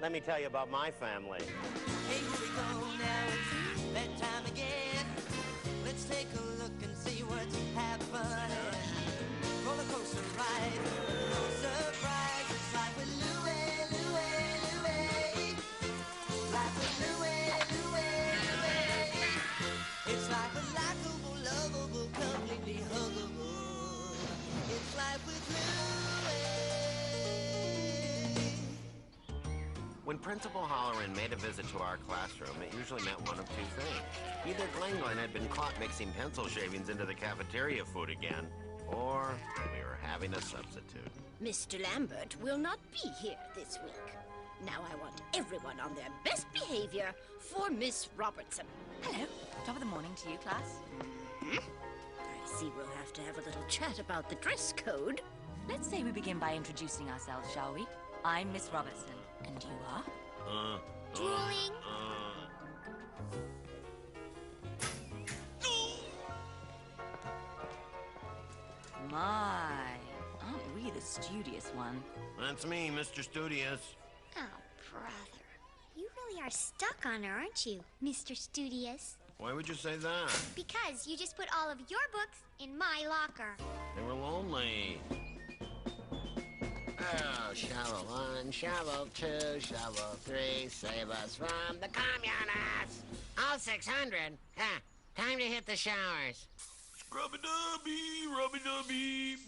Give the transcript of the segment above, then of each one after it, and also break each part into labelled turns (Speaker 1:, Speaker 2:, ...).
Speaker 1: let me tell you about my family.
Speaker 2: Hey, here we go now, it's bedtime again. Let's take a look and see what's happening. Roller coaster ride, no surprise. It's life with Louie, Louie, Louie. Life with Louie, Louie, Louie. It's life with likable, lovable, completely huggable. It's life with Louie.
Speaker 1: When Principal Holleran made a visit to our classroom, it usually meant one of two things. Either Glen had been caught mixing pencil shavings into the cafeteria food again, or we were having a substitute.
Speaker 3: Mr. Lambert will not be here this week. Now I want everyone on their best behavior for Miss Robertson.
Speaker 4: Hello. Top of the morning to you, class.
Speaker 3: I see we'll have to have a little chat about the dress code.
Speaker 4: Let's say we begin by introducing ourselves, shall we? I'm Miss Robertson. And you are?
Speaker 3: Drooling.
Speaker 4: My, aren't we the studious one?
Speaker 1: That's me, Mr. Studious.
Speaker 5: Oh, brother. You really are stuck on her, aren't you, Mr. Studious?
Speaker 1: Why would you say that?
Speaker 5: Because you just put all of your books in my locker.
Speaker 1: They were lonely.
Speaker 6: Oh, shovel 1, shovel 2, shovel 3, save us from the communists! All 600? Time to hit the showers.
Speaker 1: Rubby-dubby,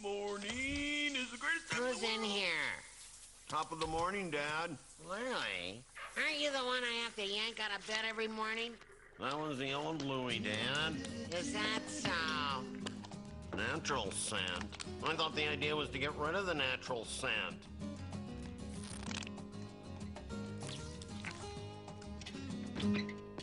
Speaker 1: morning is the greatest time.
Speaker 6: Who's in here?
Speaker 1: Top of the morning, Dad.
Speaker 6: Really? Aren't you the one I have to yank out of bed every morning?
Speaker 1: That was the old Louie, Dad.
Speaker 6: Is that so?
Speaker 1: Natural scent. I thought the idea was to get rid of the natural scent.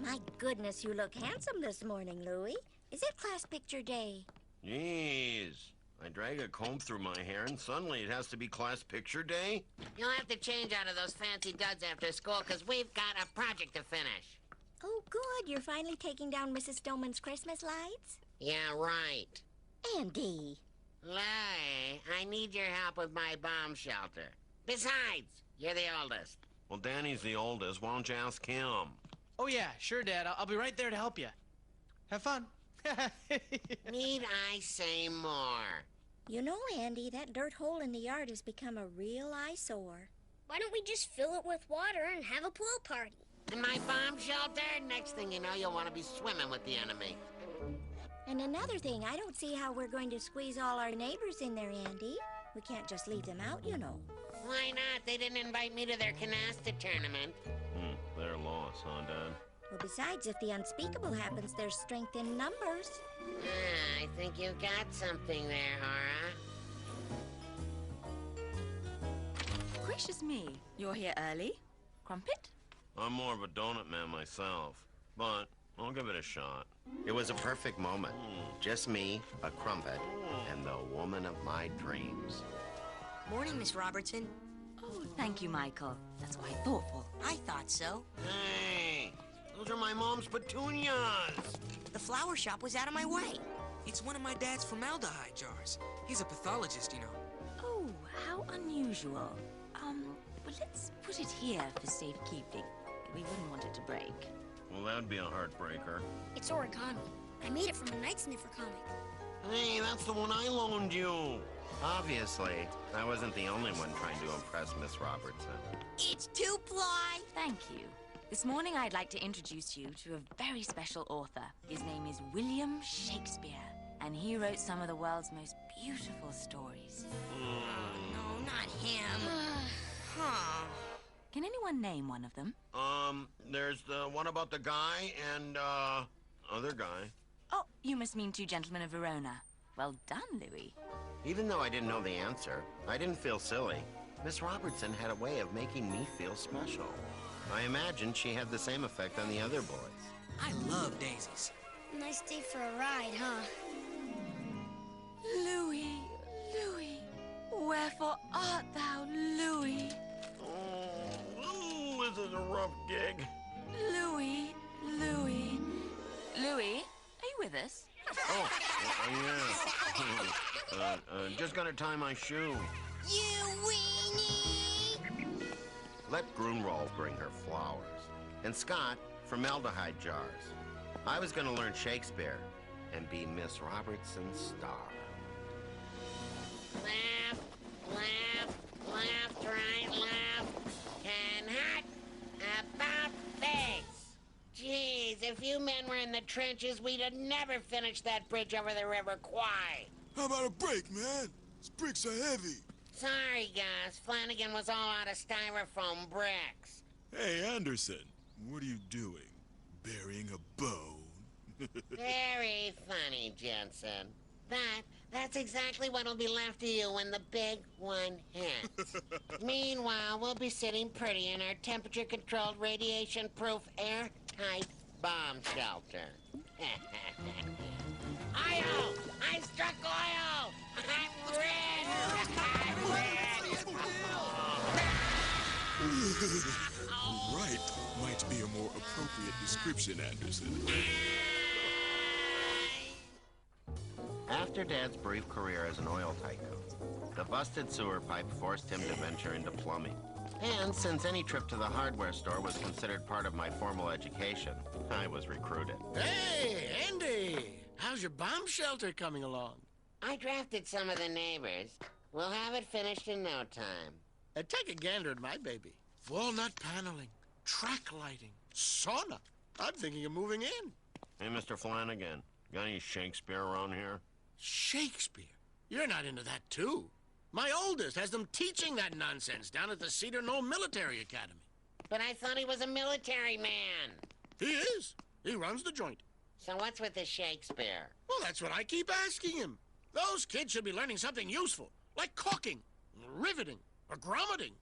Speaker 3: My goodness, you look handsome this morning, Louie. Is it class picture day?
Speaker 1: Jeez. I drag a comb through my hair and suddenly it has to be class picture day?
Speaker 6: You'll have to change out of those fancy duds after school because we've got a project to finish.
Speaker 3: Oh, good. You're finally taking down Mrs. Stoneman's Christmas lights?
Speaker 6: Yeah, right.
Speaker 3: Andy.
Speaker 6: Lay, I need your help with my bomb shelter. Besides, you're the oldest.
Speaker 1: Well, Danny's the oldest. Why don't you ask him?
Speaker 7: Oh, yeah, sure, Dad. I'll be right there to help you. Have fun.
Speaker 6: Need I say more?
Speaker 3: You know, Andy, that dirt hole in the yard has become a real eyesore.
Speaker 5: Why don't we just fill it with water and have a pool party?
Speaker 6: In my bomb shelter, next thing you know, you'll want to be swimming with the enemy.
Speaker 3: And another thing, I don't see how we're going to squeeze all our neighbors in there, Andy. We can't just leave them out, you know.
Speaker 6: Why not? They didn't invite me to their canasta tournament.
Speaker 1: Their loss, huh, Dad?
Speaker 3: Well, besides, if the unspeakable happens, there's strength in numbers.
Speaker 6: I think you've got something there, Hora.
Speaker 4: Gracious me, you're here early? Crumpet?
Speaker 1: I'm more of a donut man myself, but I'll give it a shot.
Speaker 8: It was a perfect moment. Just me, a crumpet, and the woman of my dreams.
Speaker 9: Morning, Miss Robertson.
Speaker 4: Oh, thank you, Michael. That's quite thoughtful.
Speaker 9: I thought so.
Speaker 1: Hey, those are my mom's petunias.
Speaker 9: The flower shop was out of my way.
Speaker 10: It's one of my dad's formaldehyde jars. He's a pathologist, you know.
Speaker 4: Oh, how unusual. But let's put it here for safekeeping. We wouldn't want it to break.
Speaker 1: Well, that'd be a heartbreaker.
Speaker 5: It's origami. I made it from a Night Sniffer comic.
Speaker 1: Hey, that's the one I loaned you.
Speaker 8: Obviously, I wasn't the only one trying to impress Miss Robertson.
Speaker 9: It's two-ply.
Speaker 4: Thank you. This morning I'd like to introduce you to a very special author. His name is William Shakespeare, and he wrote some of the world's most beautiful stories.
Speaker 9: No, not him. Huh.
Speaker 4: Can anyone name one of them?
Speaker 1: There's the one about the guy and, other guy.
Speaker 4: Oh, you must mean Two Gentlemen of Verona. Well done, Louis.
Speaker 8: Even though I didn't know the answer, I didn't feel silly. Miss Robertson had a way of making me feel special. I imagined she had the same effect on the other boys.
Speaker 10: I love daisies.
Speaker 5: Nice day for a ride, huh?
Speaker 4: Louis, Louis, wherefore art thou, Louis?
Speaker 1: Oh, this is a rough gig.
Speaker 4: Louis, Louis. Louis, are you with us?
Speaker 1: Oh, yeah. Just gotta tie my shoe.
Speaker 5: You weenie!
Speaker 8: let Grunwald bring her flowers. And Scott, formaldehyde jars. I was going to learn Shakespeare and be Miss Robertson's star.
Speaker 6: Left, left, left, right, left. And hot about face. Jeez, if you men were in the trenches, we'd have never finished that bridge over the River Kwai.
Speaker 11: How about a break, man? These bricks are heavy.
Speaker 6: Sorry, Gus. Flanagan was all out of styrofoam bricks.
Speaker 11: Hey, Anderson, what are you doing? Burying a bone?
Speaker 6: Very funny, Jensen. That's exactly what'll be left of you when the big one hits. Meanwhile, we'll be sitting pretty in our temperature-controlled, radiation-proof, airtight bomb shelter. Oil! I struck oil! I'm red! I'm red!
Speaker 11: Right might be a more appropriate description, Anderson.
Speaker 8: After Dad's brief career as an oil tycoon, the busted sewer pipe forced him to venture into plumbing. And since any trip to the hardware store was considered part of my formal education, I was recruited.
Speaker 12: Hey, Andy! How's your bomb shelter coming along?
Speaker 6: I drafted some of the neighbors. We'll have it finished in no time.
Speaker 12: Take a gander at my baby. Walnut paneling, track lighting, sauna. I'm thinking of moving in.
Speaker 8: Hey, Mr. Flanagan, got any Shakespeare around here?
Speaker 12: Shakespeare? You're not into that, too. My oldest has them teaching that nonsense down at the Cedar Knoll Military Academy.
Speaker 6: But I thought he was a military man.
Speaker 12: He is. He runs the joint.
Speaker 6: So what's with the Shakespeare?
Speaker 12: Well, that's what I keep asking him. Those kids should be learning something useful, like caulking, riveting, or grommeting.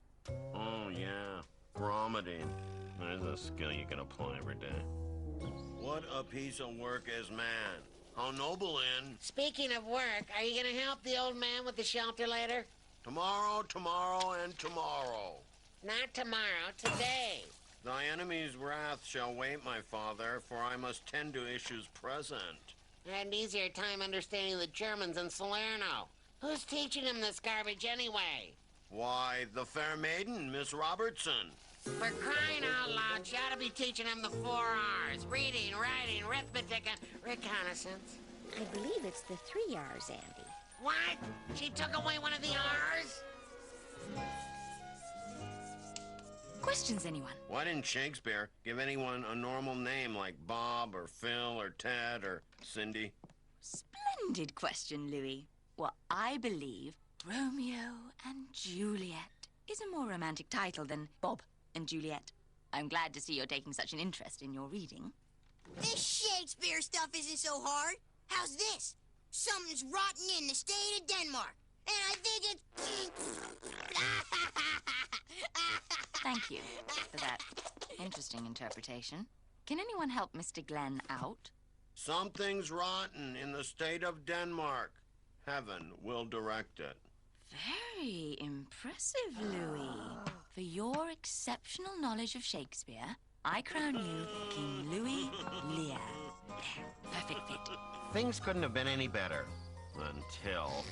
Speaker 8: Oh, yeah. Grommeting. There's a skill you can apply every day. What a piece of work is man. How noble in.
Speaker 6: Speaking of work, are you gonna help the old man with the shelter later?
Speaker 8: Tomorrow, tomorrow, and tomorrow.
Speaker 6: Not tomorrow, today.
Speaker 8: Thy enemy's wrath shall wait, my father, for I must tend to issues present.
Speaker 6: I had an easier time understanding the Germans in Salerno. Who's teaching him this garbage anyway?
Speaker 8: Why, the fair maiden, Miss Robertson.
Speaker 6: For crying out loud, she ought to be teaching him the 4 R's. Reading, writing, arithmetic, and reconnaissance.
Speaker 3: I believe it's the 3 R's, Andy.
Speaker 6: What? She took away one of the R's?
Speaker 4: Questions, anyone?
Speaker 8: Why didn't Shakespeare give anyone a normal name like Bob or Phil or Ted or Cindy?
Speaker 4: Splendid question, Louis. Well, I believe Romeo and Juliet is a more romantic title than Bob and Juliet. I'm glad to see you're taking such an interest in your reading.
Speaker 9: This Shakespeare stuff isn't so hard. How's this? Something's rotten in the state of Denmark. And I think it's...
Speaker 4: Thank you for that interesting interpretation. Can anyone help Mr. Glenn out?
Speaker 8: Something's rotten in the state of Denmark. Heaven will direct it.
Speaker 4: Very impressive, Louis. For your exceptional knowledge of Shakespeare, I crown you King Louis Lear. There, perfect fit.
Speaker 8: Things couldn't have been any better until...